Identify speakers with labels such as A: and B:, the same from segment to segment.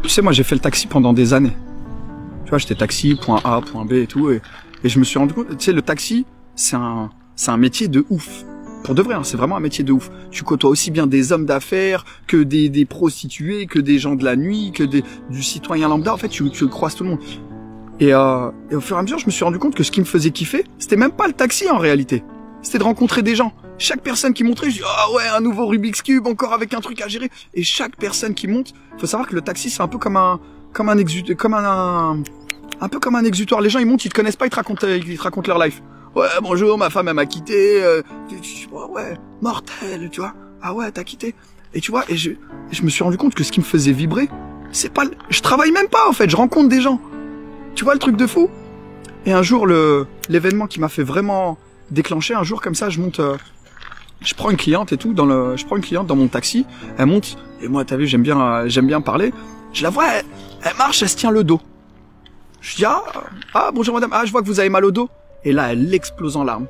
A: Tu sais, moi, j'ai fait le taxi pendant des années. Tu vois, j'étais taxi, point A, point B et tout. Et je me suis rendu compte, tu sais, le taxi, c'est un métier de ouf. Pour de vrai, hein, c'est vraiment un métier de ouf. Tu côtoies aussi bien des hommes d'affaires que des prostituées, que des gens de la nuit, que du citoyen lambda. En fait, tu croises tout le monde. Et au fur et à mesure, je me suis rendu compte que ce qui me faisait kiffer, c'était même pas le taxi en réalité. C'était de rencontrer des gens. Chaque personne qui montrait, je dis ah ouais, un nouveau Rubik's Cube, encore avec un truc à gérer. Et chaque personne qui monte, faut savoir que le taxi c'est un peu un peu comme un exutoire. Les gens ils montent, ils te connaissent pas, ils te racontent leur life. Ouais, bonjour, ma femme elle m'a quitté. Ouais, mortel, tu vois. Ah ouais, t'as quitté. Et tu vois, et je me suis rendu compte que ce qui me faisait vibrer, c'est pas, je travaille même pas en fait, je rencontre des gens. Tu vois le truc de fou? Et un jour l'événement qui m'a fait vraiment déclencher, un jour comme ça, je monte. Je prends une cliente et tout je prends une cliente dans mon taxi, elle monte et moi t'as vu j'aime bien parler. Je la vois, elle marche, elle se tient le dos. Je dis ah bonjour madame, je vois que vous avez mal au dos. Et là elle explose en larmes.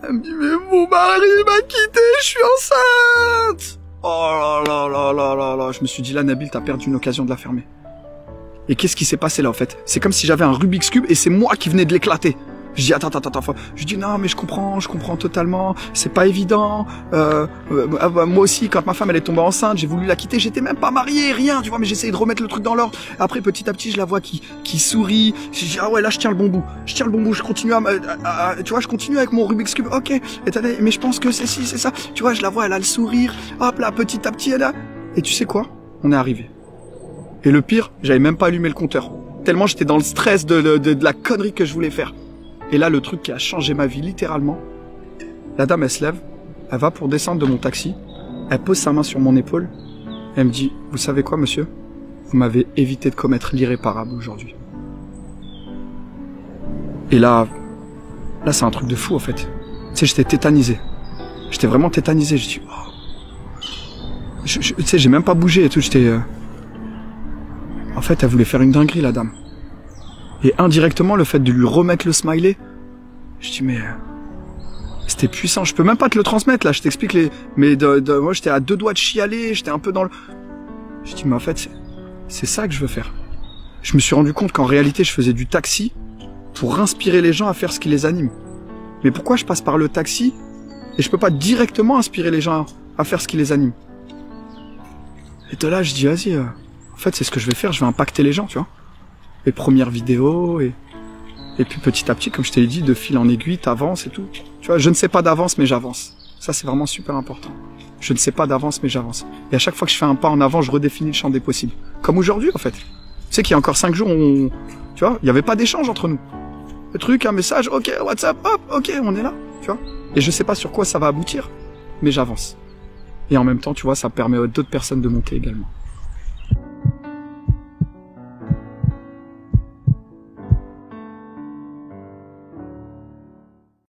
A: Elle me dit mais mon mari m'a quitté, je suis enceinte. Oh là là là là là là, je me suis dit là Nabil t'as perdu une occasion de la fermer. Et qu'est-ce qui s'est passé là en fait? C'est comme si j'avais un Rubik's Cube et c'est moi qui venais de l'éclater. Je dis attends. Je dis non mais je comprends totalement. C'est pas évident. Moi aussi quand ma femme elle est tombée enceinte, j'ai voulu la quitter. J'étais même pas marié, rien. Tu vois, mais j'essayais de remettre le truc dans l'ordre. Après petit à petit je la vois qui sourit. Je dis ah ouais là je tiens le bon bout. Je continue tu vois je continue avec mon Rubik's Cube. Ok. Mais je pense que c'est ça. Tu vois je la vois elle a le sourire. Hop là petit à petit elle a. Et tu sais quoi? On est arrivé. Et le pire j'avais même pas allumé le compteur. Tellement j'étais dans le stress de la connerie que je voulais faire. Et là, le truc qui a changé ma vie, littéralement, la dame, elle se lève, elle va pour descendre de mon taxi, elle pose sa main sur mon épaule, elle me dit, vous savez quoi, monsieur? Vous m'avez évité de commettre l'irréparable aujourd'hui. Et là, c'est un truc de fou, en fait. Tu sais, j'étais tétanisé. J'étais vraiment tétanisé, je dis, oh. Tu sais, j'ai même pas bougé et tout, En fait, elle voulait faire une dinguerie, la dame. Et indirectement, le fait de lui remettre le smiley, je dis mais c'était puissant. Je peux même pas te le transmettre là. Je t'explique mais moi j'étais à 2 doigts de chialer. J'étais un peu dans le. Je dis mais en fait c'est ça que je veux faire. Je me suis rendu compte qu'en réalité je faisais du taxi pour inspirer les gens à faire ce qui les anime. Mais pourquoi je passe par le taxi et je peux pas directement inspirer les gens à faire ce qui les anime? Et de là je dis vas-y. En fait c'est ce que je vais faire. Je vais impacter les gens, tu vois. Les premières vidéos et puis petit à petit, comme je t'ai dit, de fil en aiguille, t'avances et tout. Tu vois, je ne sais pas d'avance, mais j'avance. Ça, c'est vraiment super important. Je ne sais pas d'avance, mais j'avance. Et à chaque fois que je fais un pas en avant, je redéfinis le champ des possibles. Comme aujourd'hui, en fait. Tu sais qu'il y a encore 5 jours, tu vois, il n'y avait pas d'échange entre nous. Le truc, un message, ok, WhatsApp, hop, ok, on est là, tu vois. Et je sais pas sur quoi ça va aboutir, mais j'avance. Et en même temps, tu vois, ça permet à d'autres personnes de monter également.